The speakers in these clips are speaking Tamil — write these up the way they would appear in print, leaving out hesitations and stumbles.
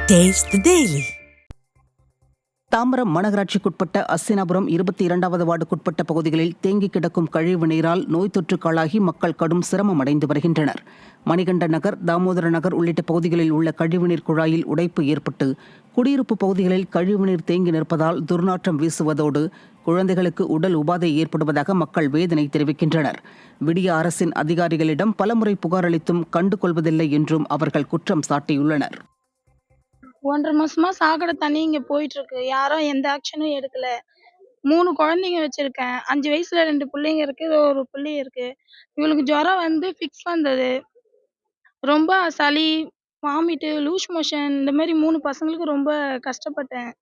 Taste the Daily. தாம்பரம் மாநகராட்சிக்குட்பட்ட அஸ்தினாபுரம் 22வது வார்டுக்குட்பட்ட பகுதிகளில் தேங்கி கிடக்கும் கழிவு நீரால் நோய் தொற்றுக்காளாகி மக்கள் கடும் சிரமம் அடைந்து வருகின்றனர். மணிகண்ட நகர், தாமோதர நகர் உள்ளிட்ட பகுதிகளில் உள்ள கழிவுநீர் குழாயில் உடைப்பு ஏற்பட்டு குடியிருப்பு பகுதிகளில் கழிவுநீர் தேங்கி நிற்பதால் துர்நாற்றம் வீசுவதோடு குழந்தைகளுக்கு உடல் உபாதை ஏற்படுவதாக மக்கள் வேதனை தெரிவிக்கின்றனர். விடிய அரசின் அதிகாரிகளிடம் பலமுறை புகார் அளித்தும் கண்டுகொள்வதில்லை என்றும் அவர்கள் குற்றம் சாட்டியுள்ளனர். 1.5 மாசமா சாக்கடை தண்ணி இங்க போயிட்டு இருக்கு. யாரும் எந்த ஆக்ஷனும் எடுக்கல. 3 குழந்தைங்க வச்சிருக்கேன். 5 வயசுல 2 பிள்ளைங்க இருக்கு. ஒரு பிள்ளை இருக்கு. இவளுக்கு ஜுரம் வந்து ஃபிக்ஸ் வந்தது. ரொம்ப சளி, வாமிட்டு, லூஸ் மோஷன் இந்த மாதிரி 3 பசங்களுக்கு ரொம்ப கஷ்டப்பட்டேன்.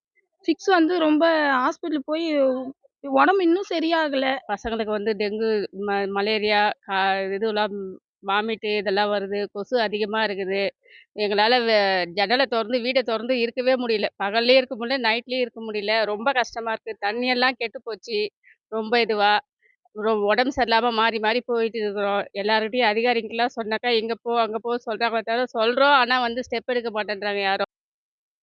ஃபிக்ஸ் வந்து ரொம்ப ஹாஸ்பிட்டல் போய் உடம்பு இன்னும் சரியாகல. பசங்களுக்கு வந்து டெங்கு, மலேரியா, இதுலாம் வாமிட்டு இதெல்லாம் வருது. கொசு அதிகமாக இருக்குது. எங்களால் ஜன்னலை திறந்து வீட்டை திறந்து இருக்கவே முடியல. பகல்லையும் இருக்க முடியல, நைட்லேயும் இருக்க முடியல. ரொம்ப கஷ்டமாக இருக்குது. தண்ணியெல்லாம் கெட்டு போச்சு. ரொம்ப உடம்பு சரியில்லாமல் மாறி மாறி போயிட்டு இருக்கிறோம். எல்லார்கிட்டையும் அதிகாரிங்கெல்லாம் சொன்னாக்கா இங்கே போ அங்கே போ சொல்கிறாங்களே தவிர சொல்கிறோம். ஆனால் வந்து ஸ்டெப் எடுக்க மாட்டேன்றாங்க யாரும்.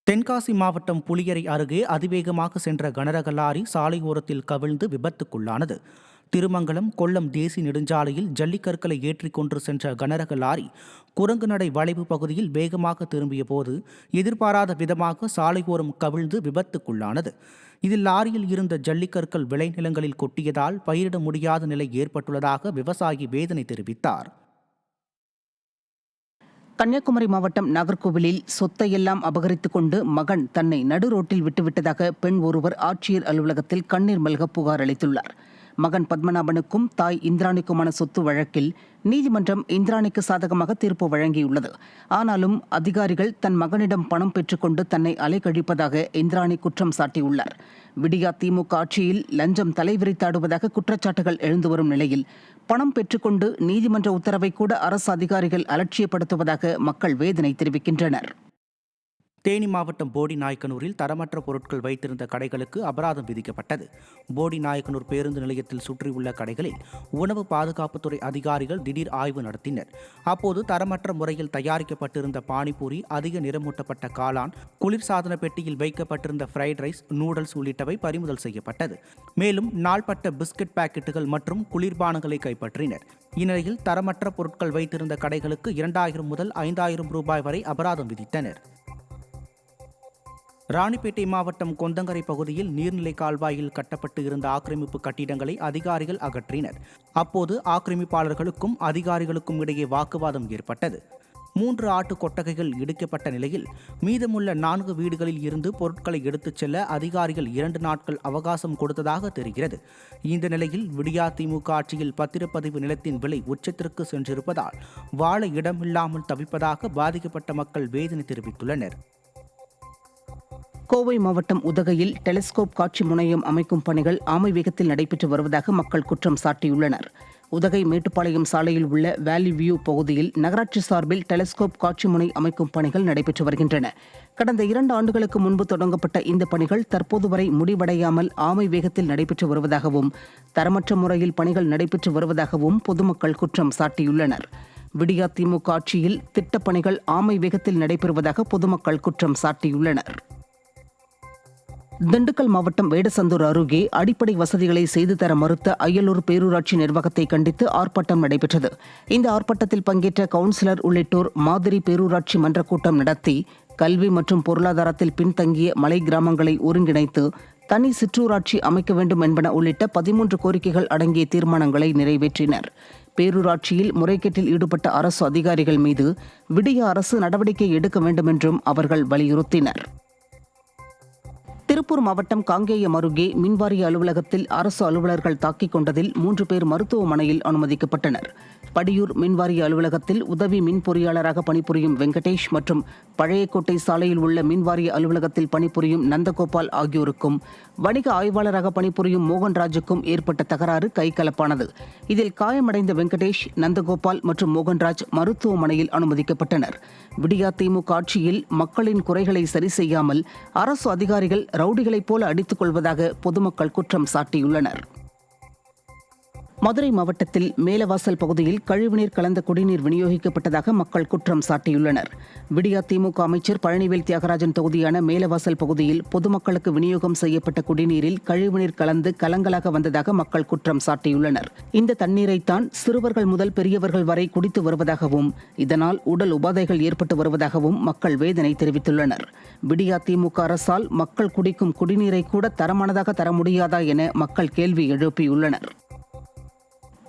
தென்காசி மாவட்டம் புளியரை அருகே அதிவேகமாக சென்ற கனரக லாரி சாலை ஓரத்தில் கவிழ்ந்து விபத்துக்குள்ளானது. திருமங்கலம் கொல்லம் தேசிய நெடுஞ்சாலையில் ஜல்லிக்கற்களை ஏற்றிக் கொண்டு சென்ற கனரக லாரி குரங்கு நடை வளைவு பகுதியில் வேகமாக திரும்பிய போது எதிர்பாராத விதமாக சாலை ஓரம் கவிழ்ந்து விபத்துக்குள்ளானது. இதில் லாரியில் இருந்த ஜல்லிக்கற்கள் விளைநிலங்களில் கொட்டியதால் பயிரிட முடியாத நிலை ஏற்பட்டுள்ளதாக விவசாயி வேதனை தெரிவித்தார். கன்னியாகுமரி மாவட்டம் நாகர்கோவிலில் சொத்தையெல்லாம் அபகரித்துக் கொண்டு மகன் தன்னை நடு ரோட்டில் விட்டுவிட்டதாக பெண் ஒருவர் ஆட்சியர் அலுவலகத்தில் கண்ணீர் மல்க புகார் அளித்துள்ளார். மகன் பத்மநாபனுக்கும் தாய் இந்திராணிக்குமான சொத்து வழக்கில் நீதிமன்றம் இந்திராணிக்கு சாதகமாக தீர்ப்பு வழங்கியுள்ளது. ஆனாலும் அதிகாரிகள் தன் மகனிடம் பணம் பெற்றுக்கொண்டு தன்னை அலைக்கழிப்பதாக இந்திராணி குற்றம் சாட்டியுள்ளார். விடியா திமுக ஆட்சியில் லஞ்சம் தலைவிரித்தாடுவதாக குற்றச்சாட்டுகள் எழுந்து வரும் நிலையில் பணம் பெற்றுக்கொண்டு நீதிமன்ற உத்தரவை கூட அரசு அதிகாரிகள் அலட்சியப்படுத்துவதாக மக்கள் வேதனை தெரிவிக்கின்றனர். தேனி மாவட்டம் போடி நாயக்கனூரில் தரமற்ற பொருட்கள் வைத்திருந்த கடைகளுக்கு அபராதம் விதிக்கப்பட்டது. போடி நாயக்கனூர் பேருந்து நிலையத்தில் சுற்றியுள்ள கடைகளில் உணவு பாதுகாப்புத்துறை அதிகாரிகள் திடீர் ஆய்வு நடத்தினர். அப்போது தரமற்ற முறையில் தயாரிக்கப்பட்டிருந்த பானிபூரி, அதிக நிறமூட்டப்பட்ட காளான், குளிர்சாதன பெட்டியில் வைக்கப்பட்டிருந்த ஃப்ரைட் ரைஸ், நூடல்ஸ் உள்ளிட்டவை பறிமுதல் செய்யப்பட்டது. மேலும் நாள்பட்ட பிஸ்கட் பாக்கெட்டுகள் மற்றும் குளிர்பானங்களை கைப்பற்றினர். இந்நிலையில் தரமற்ற பொருட்கள் வைத்திருந்த கடைகளுக்கு 2000 முதல் 5000 ரூபாய் வரை அபராதம் விதித்தனர். ராணிப்பேட்டை மாவட்டம் கொந்தங்கரை பகுதியில் நீர்நிலை கால்வாயில் கட்டப்பட்டு இருந்த ஆக்கிரமிப்பு கட்டிடங்களை அதிகாரிகள் அகற்றினர். அப்போது ஆக்கிரமிப்பாளர்களுக்கும் அதிகாரிகளுக்கும் இடையே வாக்குவாதம் ஏற்பட்டது. 3 ஆட்டு கொட்டகைகள் இடிக்கப்பட்ட நிலையில் மீதமுள்ள 4 வீடுகளில் இருந்து பொருட்களை எடுத்துச் செல்ல அதிகாரிகள் 2 நாட்கள் அவகாசம் கொடுத்ததாக தெரிகிறது. இந்த நிலையில் விடியா திமுக ஆட்சியில் பத்திரப்பதிவு நிலத்தின் விலை உச்சத்திற்கு சென்றிருப்பதால் வாழ இடமில்லாமல் தவிப்பதாக பாதிக்கப்பட்ட மக்கள் வேதனை தெரிவித்துள்ளனர். கோவை மாவட்டம் உதகையில் டெலிஸ்கோப் காட்சி முனையம் அமைக்கும் பணிகள் ஆமை வேகத்தில் நடைபெற்று வருவதாக மக்கள் குற்றம் சாட்டியுள்ளனர். உதகை மேட்டுப்பாளையம் சாலையில் உள்ள வேலி வியூ பகுதியில் நகராட்சி சார்பில் டெலிஸ்கோப் காட்சி முனை அமைக்கும் பணிகள் நடைபெற்று வருகின்றன. கடந்த 2 ஆண்டுகளுக்கு முன்பு தொடங்கப்பட்ட இந்த பணிகள் தற்போது வரை முடிவடையாமல் ஆமை வேகத்தில் நடைபெற்று வருவதாகவும் தரமற்ற முறையில் பணிகள் நடைபெற்று வருவதாகவும் பொதுமக்கள் குற்றம் சாட்டியுள்ளனர். விடியா திமுக ஆட்சியில் திட்டப்பணிகள் ஆமை வேகத்தில் நடைபெறுவதாக பொதுமக்கள் குற்றம் சாட்டியுள்ளனர். திண்டுக்கல் மாவட்டம் வேடசந்தூர் அருகே அடிப்படை வசதிகளை செய்து தர மறுத்த அய்யலூர் பேரூராட்சி நிர்வாகத்தை கண்டித்து ஆர்ப்பாட்டம் நடைபெற்றது. இந்த ஆர்ப்பாட்டத்தில் பங்கேற்ற கவுன்சிலர் உள்ளிட்டோர் மாதிரி பேரூராட்சி மன்ற கூட்டம் நடத்தி கல்வி மற்றும் பொருளாதாரத்தில் பின்தங்கிய மலை கிராமங்களை ஒருங்கிணைத்து தனி சிற்றூராட்சி அமைக்க வேண்டும் என்பன உள்ளிட்ட 13 கோரிக்கைகள் அடங்கிய தீர்மானங்களை நிறைவேற்றினர். பேரூராட்சியில் முறைகேட்டில் ஈடுபட்ட அரசு அதிகாரிகள் மீது விடிய அரசு நடவடிக்கை எடுக்க வேண்டும் என்றும் அவர்கள் வலியுறுத்தினர். திருப்பூர் மாவட்டம் காங்கேயம் அருகே மின்வாரிய அலுவலகத்தில் அரசு அலுவலர்கள் தாக்கிக் கொண்டதில் 3 பேர் மருத்துவமனையில் அனுமதிக்கப்பட்டனர். படியூர் மின்வாரிய அலுவலகத்தில் உதவி மின் பொறியாளராக பணிபுரியும் வெங்கடேஷ் மற்றும் பழையக்கோட்டை சாலையில் உள்ள மின்வாரிய அலுவலகத்தில் பணிபுரியும் நந்தகோபால் ஆகியோருக்கும் வணிக ஆய்வாளராக பணிபுரியும் மோகன்ராஜுக்கும் ஏற்பட்ட தகராறு கைகலப்பானது. இதில் காயமடைந்த வெங்கடேஷ், நந்தகோபால் மற்றும் மோகன்ராஜ் மருத்துவமனையில் அனுமதிக்கப்பட்டனர். விடியா திமுக ஆட்சியில் மக்களின் குறைகளை சரி செய்யாமல் அரசு அதிகாரிகள் ரவுடிகளைப் போல அடித்துக் கொள்வதாக பொதுமக்கள் குற்றம் சாட்டியுள்ளனர். மதுரை மாவட்டத்தில் மேலவாசல் பகுதியில் கழிவுநீர் கலந்த குடிநீர் விநியோகிக்கப்பட்டதாக மக்கள் குற்றம் சாட்டியுள்ளனர். விடியா திமுக அமைச்சர் பழனிவேல் தியாகராஜன் தொகுதியான மேலவாசல் பகுதியில் பொதுமக்களுக்கு விநியோகம் செய்யப்பட்ட குடிநீரில் கழிவுநீர் கலந்து கலங்கலாக வந்ததாக மக்கள் குற்றம் சாட்டியுள்ளனர். இந்த தண்ணீரைத்தான் சிறுவர்கள் முதல் பெரியவர்கள் வரை குடித்து வருவதாகவும் இதனால் உடல் உபாதைகள் ஏற்பட்டு வருவதாகவும் மக்கள் வேதனை தெரிவித்துள்ளனர். விடியா திமுக அரசால் மக்கள் குடிக்கும் குடிநீரை கூட தரமானதாக தர முடியாதா என மக்கள் கேள்வி எழுப்பியுள்ளனர்.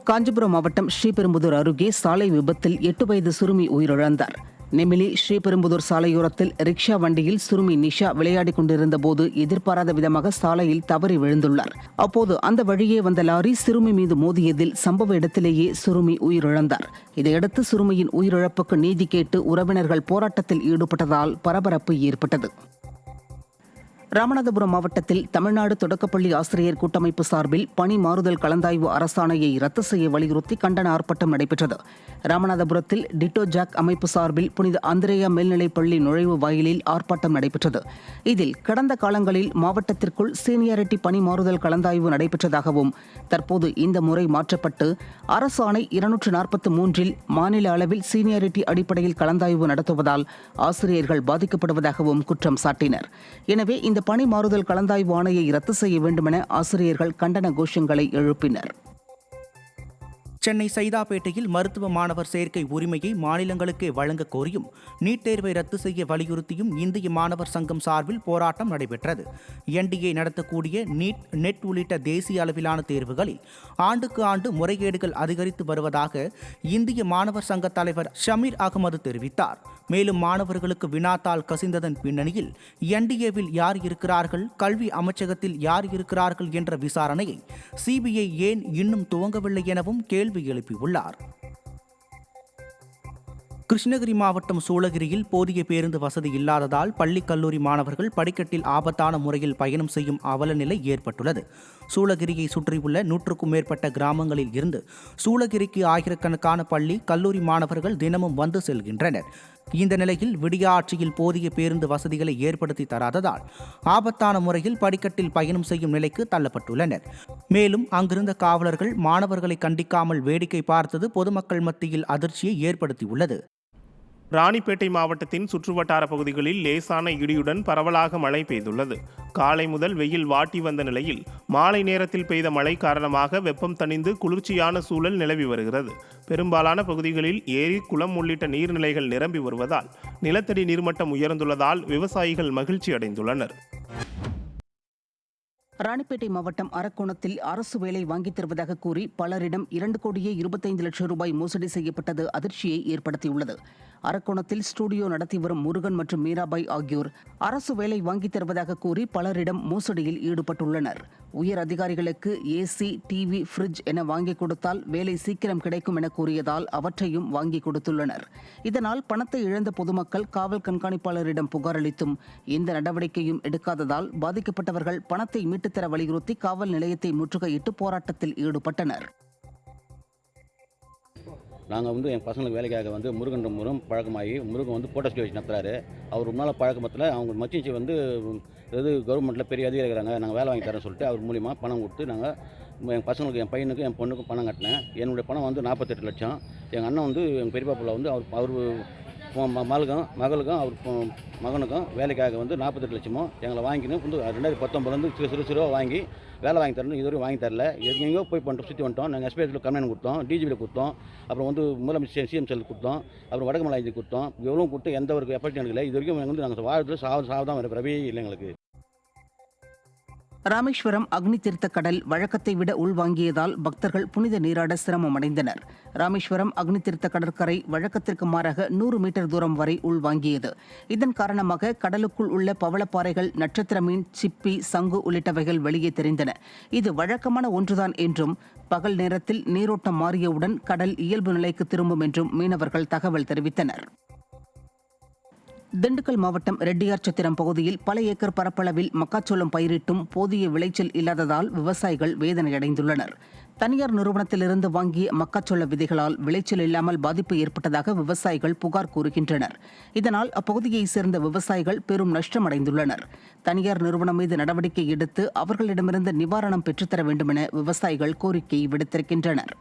காஞ்சிபுரம் மாவட்டம் ஸ்ரீபெரும்புதூர் அருகே சாலை விபத்தில் 8 வயது சிறுமி உயிரிழந்தார். நெமிலி ஸ்ரீபெரும்புதூர் சாலையோரத்தில் ரிக்ஷா வண்டியில் சிறுமி நிஷா விளையாடிக் கொண்டிருந்த போது எதிர்பாராத விதமாக சாலையில் தவறி விழுந்துள்ளார். அப்போது அந்த வழியே வந்த லாரி சிறுமி மீது மோதியதில் சம்பவ இடத்திலேயே சிறுமி உயிரிழந்தார். இதையடுத்து சிறுமியின் உயிரிழப்புக்கு நீதி கேட்டு உறவினர்கள் போராட்டத்தில் ஈடுபட்டதால் பரபரப்பு ஏற்பட்டது. ராமநாதபுரம் மாவட்டத்தில் தமிழ்நாடு தொடக்கப்பள்ளி ஆசிரியர் கூட்டமைப்பு சார்பில் பணி மாறுதல் கலந்தாய்வு அரசாணையை ரத்து செய்ய வலியுறுத்தி கண்டன ஆர்ப்பாட்டம் நடைபெற்றது. ராமநாதபுரத்தில் டிட்டோ ஜாக் அமைப்பு சார்பில் புனித அந்திரேயா மேல்நிலைப் பள்ளி நுழைவு வாயிலில் ஆர்ப்பாட்டம் நடைபெற்றது. இதில் கடந்த காலங்களில் மாவட்டத்திற்குள் சீனியாரிட்டி பணி மாறுதல் கலந்தாய்வு நடைபெற்றதாகவும் தற்போது இந்த முறை மாற்றப்பட்டு அரசாணை 243 மாநில அளவில் சீனியாரிட்டி அடிப்படையில் கலந்தாய்வு நடத்துவதால் ஆசிரியர்கள் பாதிக்கப்படுவதாகவும் குற்றம் சாட்டினர். எனவே இந்த பணி மாறுதல் கலந்தாய்வு ஆணையை ரத்து செய்ய வேண்டுமென ஆசிரியர்கள் கண்டன கோஷங்களை எழுப்பினர். சென்னை சைதாப்பேட்டையில் மருத்துவ மாணவர் சேர்க்கை உரிமையை மாநிலங்களுக்கே வழங்க கோரியும் நீட் தேர்வை ரத்து செய்ய வலியுறுத்தியும் இந்திய மாணவர் சங்கம் சார்பில் போராட்டம் நடைபெற்றது. என்டிஏ நடத்தக்கூடிய நீட், நெட் உள்ளிட்ட தேசிய அளவிலான தேர்வுகளில் ஆண்டுக்கு ஆண்டு முறைகேடுகள் அதிகரித்து வருவதாக இந்திய மாணவர் சங்க தலைவர் ஷமீர் அகமது தெரிவித்தார். மேலும் மாணவர்களுக்கு வினாத்தாள் கசிந்ததன் பின்னணியில் என்டிஏவில் யார் இருக்கிறார்கள், கல்வி அமைச்சகத்தில் யார் இருக்கிறார்கள் என்ற விசாரணையை சிபிஐ ஏன் இன்னும் துவங்கவில்லை எனவும் கேள்வி எழுப்பியுள்ளார். கிருஷ்ணகிரி மாவட்டம் சூளகிரியில் போதிய பேருந்து வசதி இல்லாததால் பள்ளி கல்லூரி மாணவர்கள் படிக்கட்டில் ஆபத்தான முறையில் பயணம் செய்யும் அவல நிலை ஏற்பட்டுள்ளது. சூளகிரியை சுற்றியுள்ள 100க்கும் மேற்பட்ட கிராமங்களில் இருந்து சூளகிரிக்கு ஆயிரக்கணக்கான பள்ளி கல்லூரி மாணவர்கள் தினமும் வந்து செல்கின்றனர். இந்த நிலையில் விடியா ஆட்சியில் போதிய பேருந்து வசதிகளை ஏற்படுத்தி தராததால் ஆபத்தான முறையில் படிக்கட்டில் பயணம் செய்யும் நிலைக்கு தள்ளப்பட்டுள்ளனர். மேலும் அங்கிருந்த காவலர்கள் மாணவர்களை கண்டிக்காமல் வேடிக்கை பார்த்தது பொதுமக்கள் மத்தியில் அதிர்ச்சியை ஏற்படுத்தியுள்ளது. ராணிப்பேட்டை மாவட்டத்தின் சுற்றுவட்டார பகுதிகளில் லேசான இடியுடன் பரவலாக மழை பெய்துள்ளது. காலை முதல் வெயில் வாட்டி வந்த நிலையில் மாலை நேரத்தில் பெய்த மழை காரணமாக வெப்பம் தணிந்து குளிர்ச்சியான சூழல் நிலவி வருகிறது. பெரும்பாலான பகுதிகளில் ஏரி, குளம் உள்ளிட்ட நீர்நிலைகள் நிரம்பி வருவதால் நிலத்தடி நீர்மட்டம் உயர்ந்துள்ளதால் விவசாயிகள் மகிழ்ச்சி அடைந்துள்ளனர். ராணிப்பேட்டை மாவட்டம் அரக்கோணத்தில் அரசு வேலை வாங்கித் தருவதாக கூறி பலரிடம் 2,25,00,000 ரூபாய் மோசடி செய்யப்பட்டது அதிர்ச்சியை ஏற்படுத்தியுள்ளது. அரக்கோணத்தில் ஸ்டுடியோ நடத்தி வரும் முருகன் மற்றும் மீராபாய் ஆகியோர் அரசு வேலை வாங்கித் தருவதாக கூறி பலரிடம் மோசடியில் ஈடுபட்டுள்ளனர். உயர் அதிகாரிகளுக்கு ஏசி, டிவி, ஃப்ரிட்ஜ் என வாங்கி கொடுத்தால் வேலை சீக்கிரம் கிடைக்கும் என கூறியதால் அவற்றையும் வாங்கி கொடுத்துள்ளனர். இதனால் பணத்தை இழந்த பொதுமக்கள் காவல் கண்காணிப்பாளரிடம் புகார் அளித்தும் எந்த நடவடிக்கையும் எடுக்காததால் பாதிக்கப்பட்டவர்கள் பணத்தை மீட்டுத்தர வலியுறுத்தி காவல் நிலையத்தை முற்றுகையிட்டு போராட்டத்தில் ஈடுபட்டனர். நாங்கள் என் பசங்களுக்கு வேலைக்காக முருகன் பழக்கமாகி முருகன் போட்டோ ஸ்டூடியோ வச்சு நடத்துறாரு. அவர் ஒரு நாள் பழக்கத்தில் அவங்க மச்சிச்சு கவர்மெண்ட்டில் பெரிய அதிகாரி இருக்கிறாங்க, நாங்கள் வேலை வாங்கி தரேன்னு சொல்லிட்டு அவர் மூலிமா பணம் கொடுத்து நாங்கள் என் பசங்களுக்கு, என் பையனுக்கும் என் பொண்ணுக்கும் பணம் கட்டினேன். என்னுடைய பணம் 48 லட்சம். எங்கள் அண்ணன் எங்கள் பெரியப்பா பிள்ளை அவர் மகளுக்கும் அவர் மகனுக்கும் வேலைக்காக 48 லட்சமும் எங்களை வாங்கின்னு 2019 சிறு சிறுவாக வாங்கி வேலை வாங்கி தரணும். இதுவரைக்கும் வாங்கி தரல. எங்கேயோ போய் பண்ணிட்டு சுற்றி வந்துட்டோம். நாங்கள் எஸ்பிஎஸ்சியில் கம்ப்ளைண்ட் கொடுத்தோம், டிஜிபியில் கொடுத்தோம், அப்புறம் முதலமைச்சர் சிஎம் செல் கொடுத்தோம், அப்புறம் வடக்கு மலையாஜி கொடுத்தோம். எவ்வளோ கொடுத்து எந்த ஒரு எஃபெக்ட் எடுக்கல. இது வரைக்கும் நாங்கள் வாழ்றது சாவதான் ரவே இல்லை எங்களுக்கு. ராமேஸ்வரம் அக்னி தீர்த்த கடல் வழக்கத்தை விட உள்வாங்கியதால் பக்தர்கள் புனித நீராட சிரமம் அடைந்தனர். ராமேஸ்வரம் அக்னி தீர்த்த கடற்கரை வழக்கத்திற்கு மாறாக 100 மீட்டர் தூரம் வரை உள்வாங்கியது. இதன் காரணமாக கடலுக்குள் உள்ள பவளப்பாறைகள், நட்சத்திர மீன், சிப்பி, சங்கு உள்ளிட்டவைகள் வெளியே தெரிந்தன. இது வழக்கமான ஒன்றுதான் என்றும் பகல் நேரத்தில் நீரோட்டம் மாறியவுடன் கடல் இயல்பு நிலைக்கு திரும்பும் என்றும் மீனவர்கள் தகவல் தெரிவித்தனர். திண்டுக்கல் மாவட்டம் ரெட்டியார்சத்திரம் பகுதியில் பல ஏக்கர் பரப்பளவில் மக்காச்சோளம் பயிரிட்டும் போதிய விளைச்சல் இல்லாததால் விவசாயிகள் வேதனையடைந்துள்ளனர். தனியார் நிறுவனத்திலிருந்து வாங்கிய மக்காச்சோள விதைகளால் விளைச்சல் இல்லாமல் பாதிப்பு ஏற்பட்டதாக விவசாயிகள் புகார் கூறுகின்றனர். இதனால் அப்பகுதியைச் சேர்ந்த விவசாயிகள் பெரும் நஷ்டமடைந்துள்ளனர். தனியார் நிறுவனம் மீது நடவடிக்கை எடுத்து அவர்களிடமிருந்து நிவாரணம் பெற்றுத்தர வேண்டும் என விவசாயிகள் கோரிக்கை விடுத்திருக்கின்றனர்.